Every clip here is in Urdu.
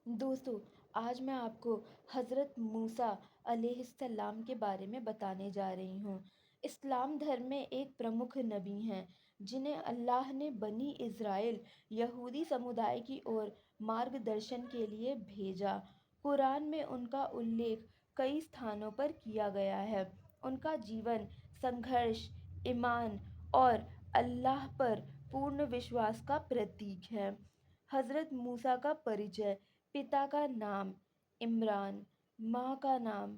دوستو، آج میں آپ کو حضرت موسیٰ علیہ السلام کے بارے میں بتانے جا رہی ہوں۔ اسلام دھرم میں ایک پرمکھ نبی ہیں جنہیں اللہ نے بنی اسرائیل یہودی سمودائے کی اور مارگدرشن کے لیے بھیجا۔ قرآن میں ان کا الیکھ کئی استھانوں پر کیا گیا ہے۔ ان کا جیون سنگھرش، ایمان اور اللہ پر پورن وشواس کا پرتیک ہے۔ حضرت موسیٰ کا پریچے۔ پتا کا نام عمران، ماں کا نام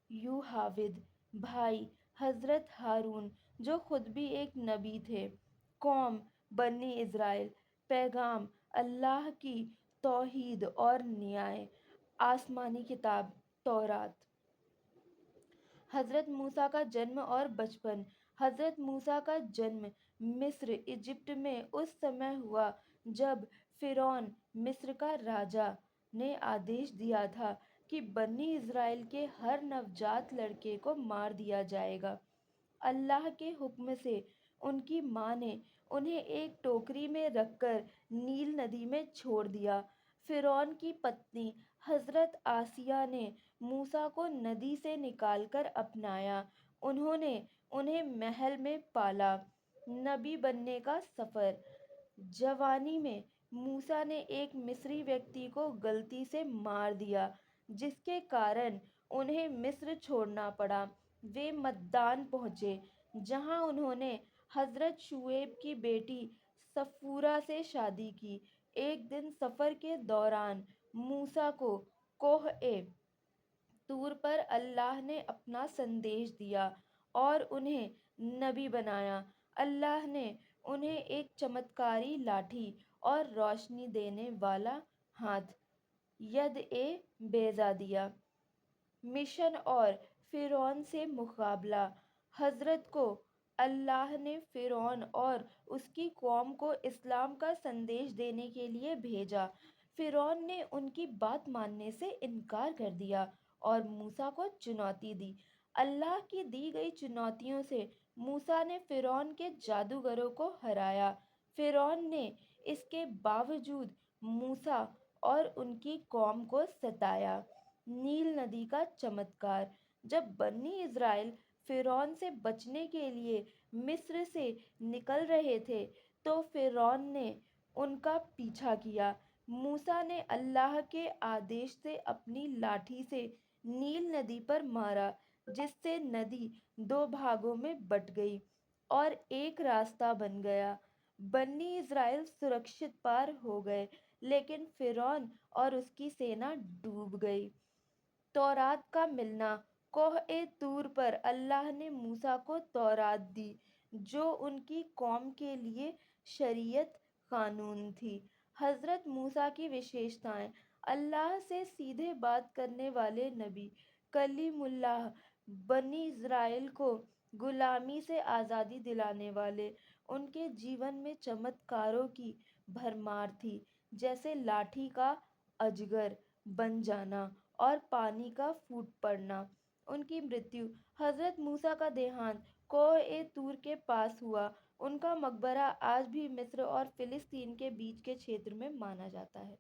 یوحاود، بھائی حضرت ہارون جو خود بھی ایک نبی تھے، قوم بنی اسرائیل، پیغام اللہ کی توحید اور نیائے، آسمانی کتاب تورات۔ حضرت موسیٰ کا جنم اور بچپن۔ حضرت موسیٰ کا جنم مصر ایجپٹ میں اس سمے ہوا جب فرعون مصر کا راجا نے آدیش دیا تھا کہ بنی اسرائیل کے ہر نوجات لڑکے کو مار دیا جائے گا۔ اللہ کے حکم سے ان کی ماں نے انہیں ایک ٹوکری میں رکھ کر نیل ندی میں چھوڑ دیا۔ فرعون کی پتنی حضرت آسیہ نے موسیٰ کو ندی سے نکال کر اپنایا۔ انہوں نے انہیں محل میں پالا۔ نبی بننے کا سفر۔ جوانی میں موسیٰ نے ایک مصری ویکتی کو غلطی سے مار دیا جس کے کارن انہیں مصر چھوڑنا پڑا۔ وہ مدین پہنچے جہاں انہوں نے حضرت شعیب کی بیٹی صفورہ سے شادی کی۔ ایک دن سفر کے دوران موسیٰ کو کوہ طور پر اللہ نے اپنا سندیش دیا اور انہیں نبی بنایا۔ اللہ نے انہیں ایک چمتکاری لاٹھی اور روشنی دینے والا ہاتھ، ید بیضا دیا۔ مشن اور فرعون سے مقابلہ۔ حضرت کو اللہ نے فرعون اور اس کی قوم کو اسلام کا سندیش دینے کے لیے بھیجا۔ فرعون نے ان کی بات ماننے سے انکار کر دیا اور موسیٰ کو چنوتی دی۔ اللہ کی دی گئی چنوتیوں سے موسیٰ نے فرعون کے جادوگروں کو ہرایا۔ فرعون نے اس کے باوجود موسیٰ اور ان کی قوم کو ستایا۔ نیل ندی کا چمتکار۔ جب بنی اسرائیل فرعون سے بچنے کے لیے مصر سے نکل رہے تھے تو فرعون نے ان کا پیچھا کیا۔ موسیٰ نے اللہ کے آدیش سے اپنی لاٹھی سے نیل ندی پر مارا جس سے ندی دو بھاگوں میں بٹ گئی اور ایک راستہ بن گیا۔ بنی اسرائیل سرکشت پار ہو گئے لیکن فرعون اور اس کی سینا ڈوب گئی۔ تورات کا ملنا۔ کوہ طور پر اللہ نے موسیٰ کو تورات دی جو ان کی قوم کے لیے شریعت قانون تھی۔ حضرت موسیٰ کی وشیشتائیں۔ اللہ سے سیدھے بات کرنے والے نبی، کلیم اللہ، بنی اسرائیل کو غلامی سے آزادی دلانے والے۔ ان کے جیون میں چمتکاروں کی بھرمار تھی جیسے لاٹھی کا اجگر بن جانا اور پانی کا پھوٹ پڑنا۔ ان کی مرتیو۔ حضرت موسیٰ کا دیہانت کوہ طور کے پاس ہوا۔ ان کا مقبرہ آج بھی مصر اور فلسطین کے بیچ کے چھیتر میں مانا جاتا ہے۔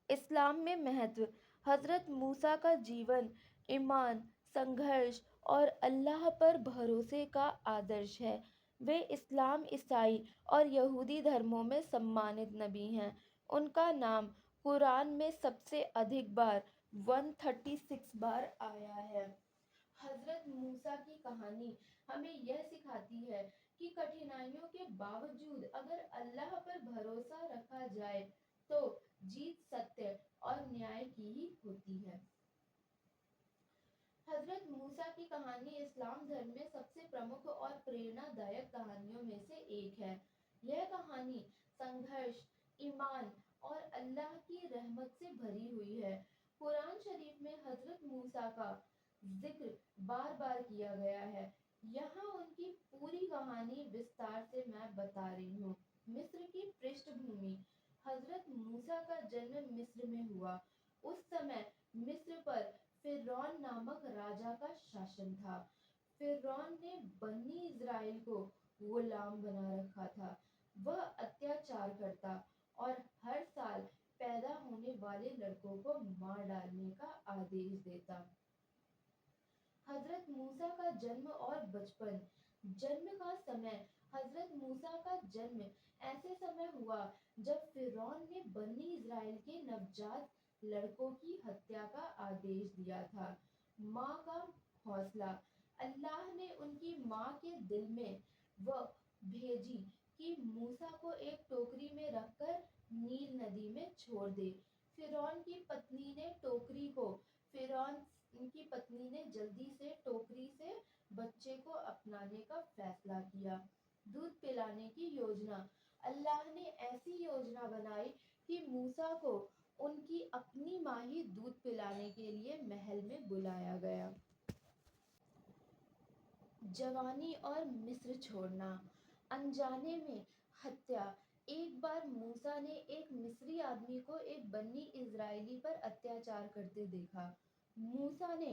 اسلام میں مہتو۔ حضرت موسیٰ کا جیون ایمان، سنگھرش اور اللہ پر بھروسے کا آدرش ہے۔ وہ اسلام، عیسائی اور یہودی دھرموں میں سمانت نبی ہیں۔ ان کا نام قرآن میں سب سے ادھک بار 136 بار آیا ہے۔ حضرت موسیٰ کی کہانی ہمیں یہ سکھاتی ہے کہ کٹھنائیوں کے باوجود اگر اللہ پر بھروسہ رکھا جائے تو جیت ستیہ اور نیائے کی ہی ہوتی ہے۔ حضرت موسیٰ کی کہانی اسلام دھرم میں سب سے پرمکھ اور پریرنا دائک کہانیوں میں سے ایک ہے۔ یہ کہانی سنگھرش، ایمان اور اللہ کی رحمت سے بھری ہوئی ہے۔ قرآن شریف میں حضرت موسیٰ کا ذکر بار بار کیا گیا ہے۔ یہاں ان کی پوری کہانی وستار سے میں بتا رہی ہوں۔ مصر کی پرشٹھ بھومی۔ حضرت موسیٰ کا جنم مصر میں ہوا۔ اس سمے مصر پر فرعون نامک راجا کا شاشن تھا۔ فرعون نے بنی اسرائیل کو غلام بنا رکھا تھا۔ وہ اتیاچار کرتا اور ہر سال پیدا ہونے والے لڑکوں کو مار ڈالنے کا آدیش دیتا۔ حضرت موسیٰ کا جنم اور بچپن۔ جنم کا سمے۔ حضرت موسیٰ کا جنم ایسے سمے ہوا جب فرعون نے بنی اسرائیل کے نوجات لڑکوں کی ہتیا کا آدیش دیا تھا۔ ماں کا حوصلہ۔ اللہ نے ان کی ماں کے دل میں وہ بھیجی کہ موسیٰ کو ایک ٹوکری میں رکھ کر نیل ندی میں چھوڑ دے۔ فرعون کی پتنی نے جلدی سے ٹوکری سے بچے کو اپنانے کا فیصلہ کیا۔ دودھ پلانے کی یوجنا۔ اللہ نے ایسی یوجنا بنائی کہ موسیٰ کو ان کی اپنی ماں ہی دودھ پلانے کے لیے محل میں بلایا گیا۔ جوانی اور مصر چھوڑنا۔ انجانے میں ہتیا۔ ایک بار موسیٰ نے ایک مصری آدمی کو ایک بنی اسرائیلی پر اتیاچار کرتے دیکھا۔ موسیٰ نے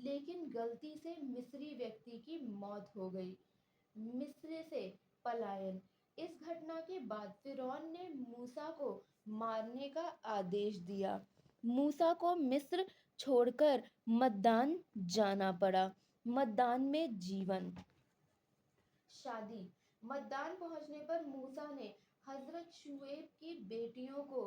لیکن غلطی سے مصری ویکتی کی موت ہو گئی۔ مصر سے پلاین۔ اس گھٹنا کے بعد فرعون نے موسیٰ کو مارنے کا آدیش دیا۔ موسیٰ کو مصر چھوڑ کر مدین جانا پڑا۔ مدین میں جیون۔ شادی۔ مدین پہنچنے پر موسیٰ نے حضرت شعیب کی بیٹیوں کو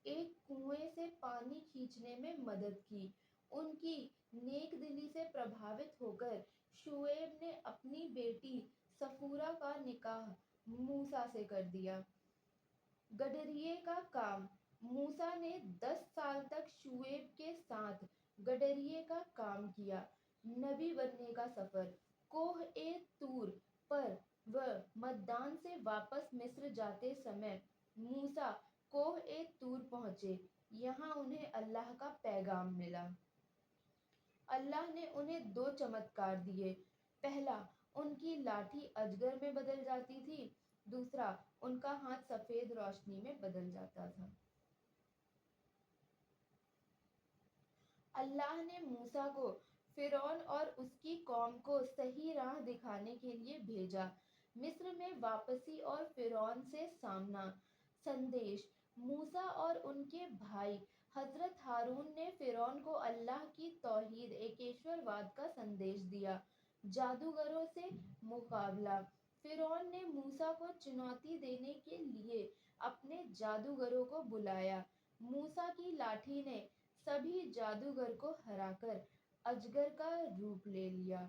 ایک کنویں سے پانی کھینچنے میں مدد کی۔ ان کی نیک دلی سے پربھاوت ہو کر شعیب نے اپنی بیٹی صفورہ کا نکاح موسیٰ سے کر دیا۔ گڈریے کا کام۔ موسیٰ نے 10 سال تک شعیب کے ساتھ گڈریے کا کام کیا۔ نبی بننے کا سفر۔ کوہ طور پر وہ مدین سے واپس مصر جاتے سمے موسیٰ کوہ طور پہنچے۔ یہاں انہیں اللہ کا پیغام ملا۔ اللہ نے انہیں 2 چمتکار دیے۔ پہلا، ان کی لاٹھی اجگر میں بدل جاتی تھی۔ دوسرا، ان کا ہاتھ سفید روشنی میں بدل جاتا تھا۔ اللہ نے موسیٰ کو فرعون اور اس کی قوم کو صحیح راہ دکھانے کے لیے بھیجا۔ مصر میں واپسی اور فرعون سے سامنا۔ سندیش۔ موسیٰ اور ان کے بھائی حضرت ہارون نے فرعون کو اللہ کی توحید ایکیشور واد کا سندیش دیا۔ جادوگروں سے مقابلہ۔ فرعون نے موسیٰ کو چنوتی دینے کے لیے اپنے جادوگروں کو بلایا۔ موسیٰ کی لاٹھی نے سبھی جادوگر کو ہرا کر اجگر کا روپ لے لیا۔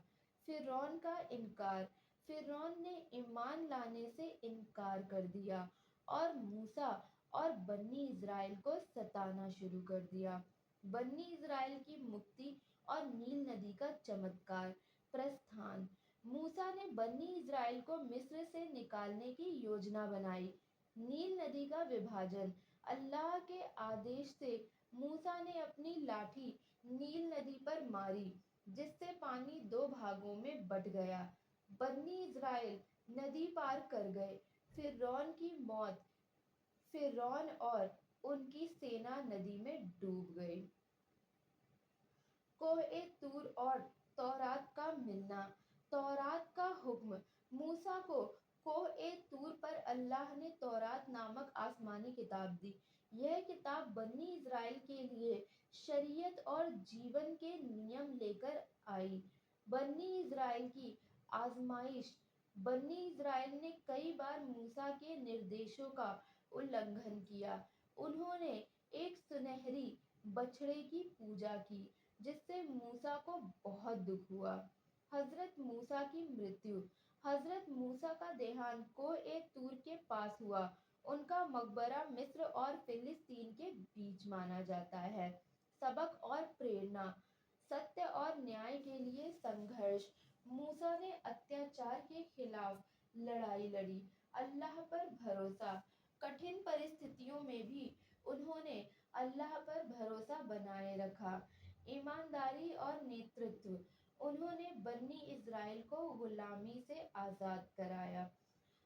فرعون کا انکار۔ فرعون نے ایمان لانے سے انکار کر دیا اور موسیٰ اور بنی اسرائیل کو ستانا شروع کر دیا۔ بنی اسرائیل کی مکتی اور نیل ندی کا چمتکار۔ پرستھان۔ موسیٰ نے بنی اسرائیل کو مصر سے نکالنے کی یوجنا بنائی۔ نیل ندی کا وبھاجن۔ اللہ کے آدیش سے موسیٰ نے اپنی لاٹھی نیل ندی پر ماری جس سے پانی 2 بھاگوں میں بٹ گیا۔ بنی اسرائیل ندی پار کر گئے۔ فرعون کی موت۔ فرعون اور ان کی سینا ندی میں ڈوب گئی۔ کوہ طور اور تورات کا ملنا۔ تورات کا حکم۔ موسیٰ کو کوہ طور پر اللہ نے تورات نامک آسمانی کتاب دی۔ یہ کتاب بنی اسرائیل کے لیے شریعت اور جیون کے نیم لے کر آئی۔ بنی اسرائیل کی آزمائش۔ بنی اسرائیل نے کئی بار موسیٰ کے نردیشوں کا النگھن کیا۔ انہوں نے ایک سنہری بچھڑے کی پوجا کی جس سے موسیٰ کو بہت دکھ ہوا۔ حضرت موسیٰ کی مرتیو۔ حضرت موسیٰ کا دیہانت کوہ طور کے پاس ہوا۔ ان کا مقبرہ مصر اور فلسطین کے بیچ مانا جاتا ہے۔ سبق اور پریرنا۔ ستیہ اور نیائے کے لیے سنگھرش۔ موسیٰ نے اتیاچار کے خلاف لڑائی لڑی۔ اللہ پر بھروسہ۔ کٹھن پرستھتیوں میں بھی انہوں نے اللہ پر بھروسہ بنائے رکھا۔ ایمانداری اور نیترتو۔ انہوں نے بنی اسرائیل کو غلامی سے آزاد کرایا۔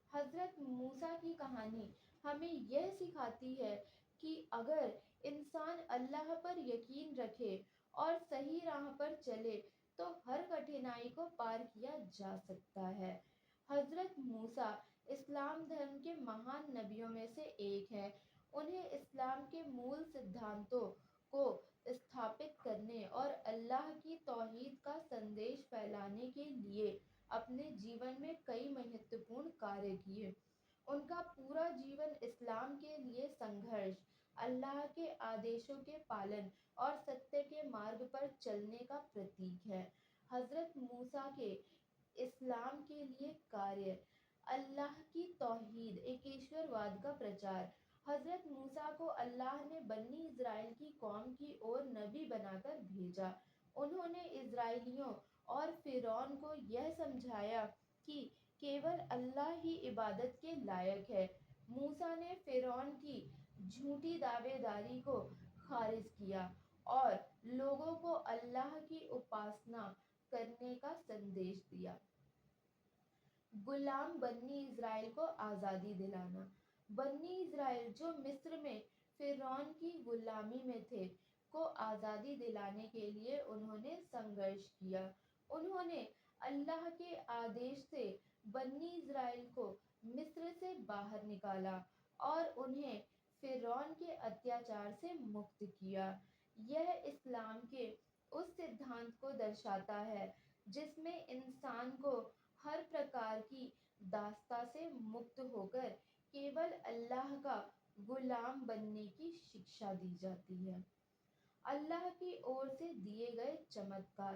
حضرت موسیٰ کی کہانی ہمیں یہ سکھاتی ہے کہ اگر انسان اللہ پر یقین رکھے اور صحیح راہ پر چلے تو ہر کٹھنائی کو پار کیا جا سکتا ہے۔ حضرت موسیٰ اسلام دھرم کے مہان نبیوں میں سے ایک ہیں انہیں اسلام کے مول سدھانتوں کو استھاپت کرنے اور اللہ کی توحید کا سندیش پھیلانے کے لیے اپنے جیون میں کئی مہتوپورن کاریہ کیے۔ ان کا پورا جیون اسلام کے لیے سنگھرش، اللہ کے آدیشوں کے پالن اور ستیہ کے مارگ پر چلنے کا پرتیک ہے۔ حضرت موسیٰ کے اسلام کے لیے کاریہ، اللہ کی توحید ایکیشور واد کا پرچار۔ حضرت موسیٰ کو اللہ نے بنی اسرائیل کی قوم کی اور نبی بنا کر بھیجا۔ انہوں نے اسرائیلیوں اور فرعون کو یہ سمجھایا کہ کیول اللہ ہی عبادت کے لائق ہے۔ موسیٰ نے فرعون کی جھوٹی دعوے داری کو خارج کیا اور لوگوں کو اللہ کی اپاسنا کرنے کا سندیش دیا۔ غلام بنی اسرائیل کو آزادی دلانا۔ بنی اسرائیل جو مصر میں فرعون کی غلامی میں تھے کو آزادی دلانے کے لیے انہوں نے سنگھرش کیا۔ انہوں نے اللہ کے آدیش سے بنی اسرائیل کو مصر سے باہر نکالا اور انہیں فرعون کے اتیاچار سے مکت کیا۔ یہ اسلام کے اس سدھانت کو درشاتا ہے جس میں انسان کو ہر پرکار کی داستا سے مکت ہو کر کیول اللہ کا غلام بننے کی شکشا دی جاتی ہے۔ اللہ کی اور سے دیے گئے چمتکار۔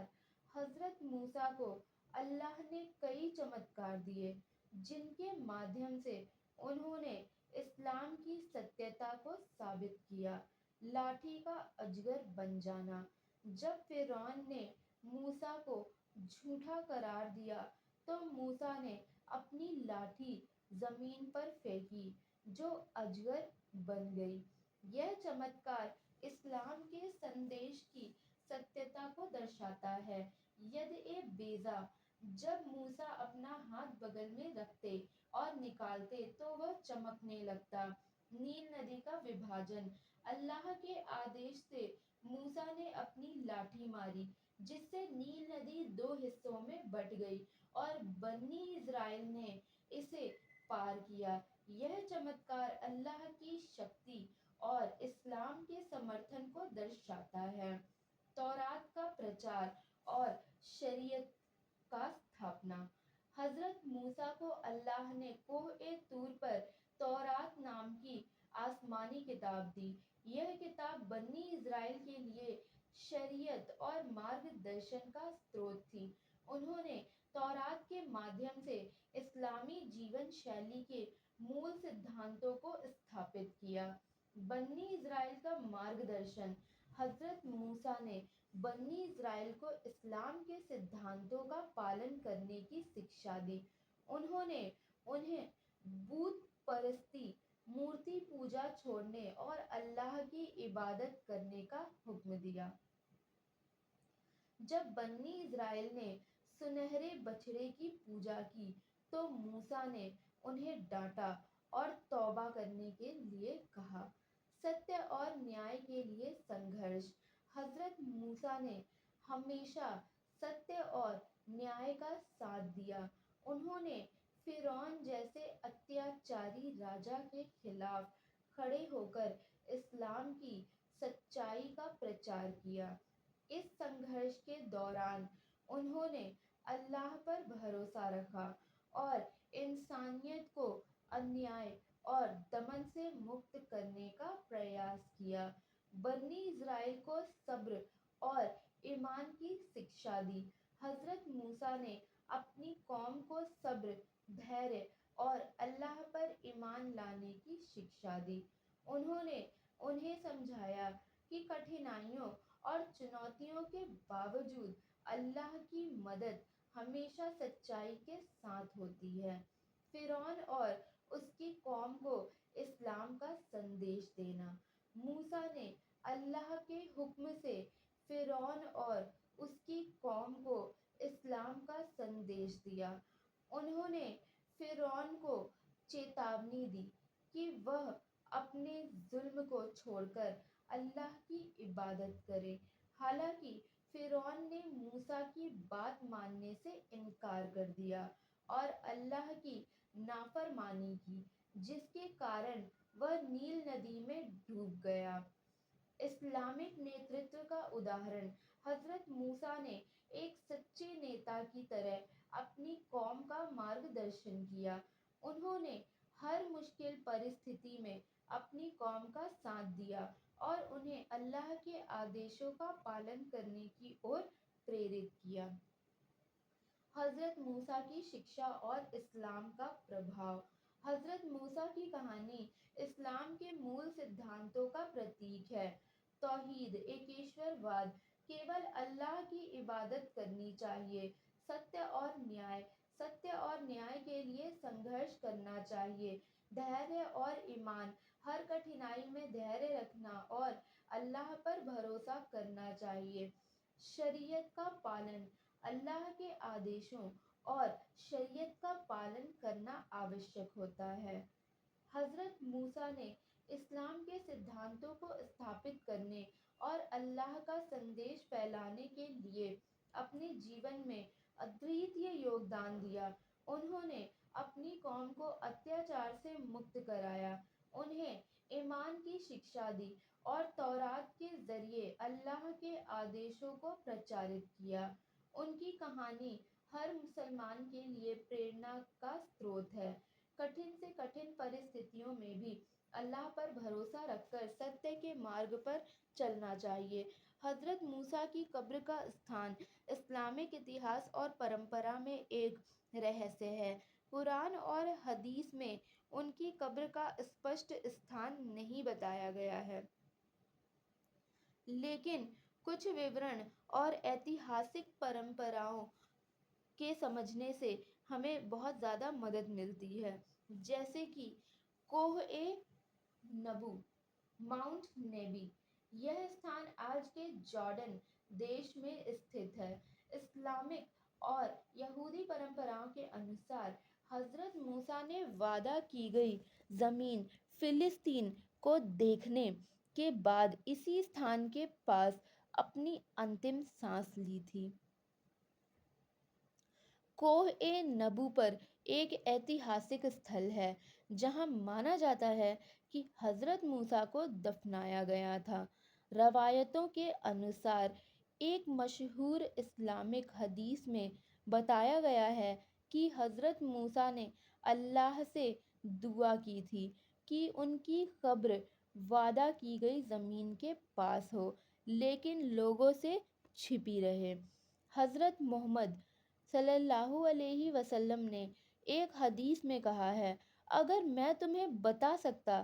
حضرت موسیٰ کو اللہ نے کئی چمتکار دیے جن کے مادھیم سے انہوں نے اسلام کی ستیتا کو ثابت کیا۔ لاٹھی کا اجگر بن جانا۔ جب فرعون نے موسیٰ کو جھوٹا قرار دیا تو موسیٰ نے اپنی لاٹھی زمین پر پھینکی جو اجگر بن گئی۔ یہ چمتکار اسلام کے سندیش کی ستیتا کو درشاتا ہے۔ ید بیضا، جب موسیٰ اپنا ہاتھ بغل میں رکھتے اور نکالتے تو وہ چمکنے لگتا۔ نیل ندی کا وبھاجن۔ اللہ کے آدیش سے موسیٰ نے اپنی لاٹھی ماری جس سے نیل ندی دو حصوں میں بٹ گئی اور بنی اسرائیل نے اسے پار کیا۔ یہ چمتکار اللہ کی شکتی اور اسلام کے سمرتھن کو درشاتا ہے۔ تورات کا پرچار اور شریعت کا استھاپنا۔ حضرت موسیٰ کو اللہ نے کوہ طور پر تورات نام کی آسمانی کتاب دی۔ یہ کتاب بنی اسرائیل کے لیے شریعت اور مارگ درشن کا سروت تھی۔ انہوں نے تورات کے مادھیم سے اسلامی جیون شیلی کے مول سدھانتوں کو استھاپت کیا۔ بنی اسرائیل کا مارگ درشن۔ حضرت موسیٰ نے بنی اسرائیل کو اسلام کے سدھانتوں کا پالن کرنے کی شکشا دی۔ انہوں نے انہیں بت پرستی، مورتی پوجا چھوڑنے اور اللہ کی عبادت کرنے کا حکم دیا۔ جب بنی اسرائیل نے سنہرے بچھڑے کی پوجا کی تو موسیٰ نے انہیں ڈانٹا اور توبہ کرنے کے لیے کہا۔ ستیہ اور نیائے کے لیے سنگھرش۔ حضرت موسیٰ نے ہمیشہ ستیہ اور نیائے کا ساتھ دیا۔ انہوں نے فرعون جیسے اتیاچاری راجا کے خلاف کھڑے ہو کر اسلام کی سچائی کا پرچار کیا۔ اس سنگھرش کے دوران انہوں نے اللہ پر بھروسہ رکھا اور انسانیت کو انیائے اور دمن سے مکت کرنے کا پریاس کیا۔ بنی اسرائیل کو صبر اور ایمان کی شکشا دی۔ حضرت موسیٰ نے اپنی قوم کو صبر، دھیریہ اور اللہ پر ایمان لانے کی شکشا دی۔ انہوں نے انہیں سمجھایا کہ کٹھنائیوں اور چنوتیوں کے باوجود اللہ کی مدد ہمیشہ سچائی کے ساتھ ہوتی ہے۔ فرعون اور اس کی قوم کو اسلام کا سندیش دینا۔ موسیٰ نے اللہ کے حکم سے فرعون اور اس کی قوم کو اسلام کا سندیش دیا۔ انہوں نے فرعون کو چیتاونی دی کہ وہ اپنے ظلم کو چھوڑ کر اللہ کی عبادت کرے۔ حالانکہ فرعون نے موسیٰ کی بات ماننے سے انکار کر دیا اور اللہ کی نافرمانی کی، جس کے کارن وہ نیل ندی میں ڈوب گیا۔ اسلامک نیترتو کا اداہرن، حضرت موسیٰ نے ایک سچے نیتا کی طرح اپنی قوم کا مارگدرشن کیا۔ انہوں نے ہر مشکل پرستھتی میں اپنی قوم کا ساتھ دیا اور انہیں اللہ کے آدیشوں کا پالن کرنے کی اور پریرت کیا۔ حضرت موسیٰ کی شکشا اور اسلام کا پربھاؤ۔ حضرت موسیٰ کی کہانی اسلام کے مول سدھانتوں کا پرتیک ہے۔ توحید، ایکیشور واد، کیول اللہ کی عبادت کرنی چاہیے، ستیہ اور نیائے کے لیے سنگھرش کرنا چاہیے، دھیریہ اور ایمان، ہر کٹھنائی میں دھیریہ رکھنا اور اللہ پر بھروسہ کرنا چاہیے۔ شریعت کا پالن، اللہ کے آدیشوں اور شریعت کا پالن کرنا آوشک ہوتا ہے۔ حضرت موسیٰ نے اسلام کے سدھانتوں کو استھاپت کرنے اور اللہ کا سندیش پھیلانے کے لیے اپنے جیون میں ادویتیہ یوگدان دیا۔ انہوں نے اپنی قوم کو اتیاچار سے مکت کرایا، انہیں ایمان کی شکشا دی اور تورات کے ذریعے اللہ کے آدیشوں کو پرچارت کیا۔ ان کی کہانی ہر مسلمان کے لیے پریرنا کا سروت ہے۔ کٹھن سے کٹھن پرستھتیوں میں بھی اللہ پر بھروسہ رکھ کر ستیہ کے مارگ پر چلنا چاہیے۔ حضرت موسیٰ کی قبر کا استھان اسلامک اتہاس اور پرمپرا میں ایک رہسیہ ہے۔ قرآن اور حدیث میں ان کی قبر کا اسپشٹ استھان نہیں بتایا گیا ہے، لیکن کچھ وورن اور ایتہاسک پرمپراؤں کے سمجھنے سے ہمیں بہت زیادہ مدد ملتی ہے، جیسے کہ کوہ نبو، ماؤنٹ نیبی۔ یہ استھان آج کے جارڈن دیش میں استھت ہے۔ اسلامک اور یہودی پرمپراؤں کے انوسار حضرت موسیٰ نے وعدہ کی گئی زمین فلسطین کو دیکھنے کے بعد اسی استھان کے پاس اپنی انتم سانس لی تھی۔ کوہ نبو پر ایک ایتہاسک استھل ہے جہاں مانا جاتا ہے کہ حضرت موسیٰ کو دفنایا گیا تھا۔ روایتوں کے انوسار ایک مشہور اسلامک حدیث میں بتایا گیا ہے کہ حضرت موسیٰ نے اللہ سے دعا کی تھی کہ ان کی قبر وعدہ کی گئی زمین کے پاس ہو، لیکن لوگوں سے چھپی رہے۔ حضرت محمد صلی اللہ علیہ وسلم نے ایک حدیث میں کہا ہے، اگر میں تمہیں بتا سکتا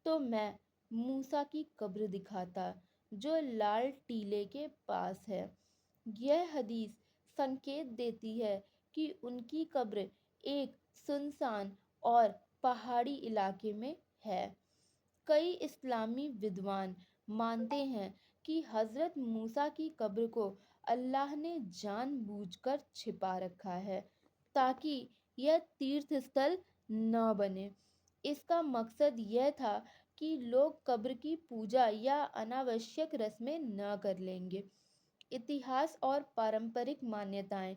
تو میں موسیٰ کی قبر دکھاتا جو لال ٹیلے کے پاس ہے۔ یہ حدیث سنکیت دیتی ہے کہ ان کی قبر ایک سنسان اور پہاڑی علاقے میں ہے۔ کئی اسلامی ودوان مانتے ہیں کہ حضرت موسیٰ کی قبر کو اللہ نے جان بوجھ کر چھپا رکھا ہے تاکہ یہ تیرتھ استھل نہ بنے۔ اس کا مقصد یہ تھا کہ لوگ قبر کی پوجا یا اناوشیک رسمیں نہ کر لیں گے۔ اتہاس اور پارمپرک مانیتائیں۔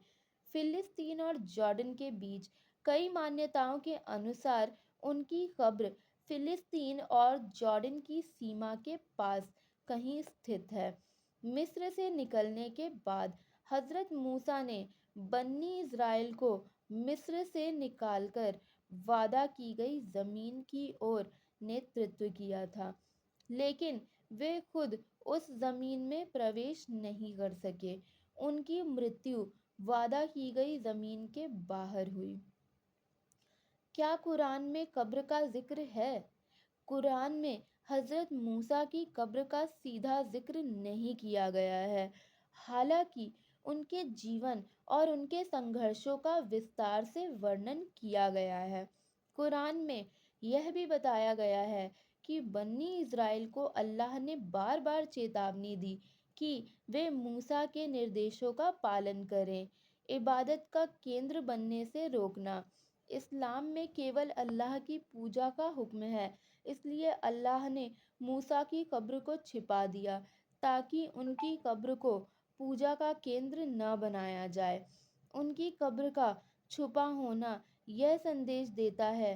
فلسطین اور جارڈن کے بیچ کئی مانیتاؤں کے انوسار ان کی قبر فلسطین اور جارڈن کی سیما کے پاس کہیں استھت ہے۔ مصر سے نکلنے کے بعد حضرت موسیٰ نے بنی اسرائیل کو مصر سے نکال کر وعدہ کی گئی زمین کی اور نیترتو کیا تھا، لیکن وہ خود اس زمین میں پرویش نہیں کر سکے۔ ان کی مرتیو وعدہ کی گئی زمین کے باہر ہوئی۔ کیا قرآن میں قبر کا ذکر ہے؟ قرآن میں حضرت موسیٰ کی قبر کا سیدھا ذکر نہیں کیا گیا ہے، حالانکہ ان کے جیون اور ان کے سنگھرشوں کا وستار سے ورنن کیا گیا ہے۔ قرآن میں یہ بھی بتایا گیا ہے کہ بنی اسرائیل کو اللہ نے بار بار چیتاونی دی کہ وہ موسیٰ کے نردیشوں کا پالن کریں۔ عبادت کا کیندر بننے سے روکنا۔ اسلام میں کیول اللہ کی پوجا کا حکم ہے، اس لیے اللہ نے موسیٰ کی قبر کو چھپا دیا تاکہ ان کی قبر کو پوجا کا کیندر نہ بنایا جائے۔ ان کی قبر کا چھپا ہونا یہ سندیش دیتا ہے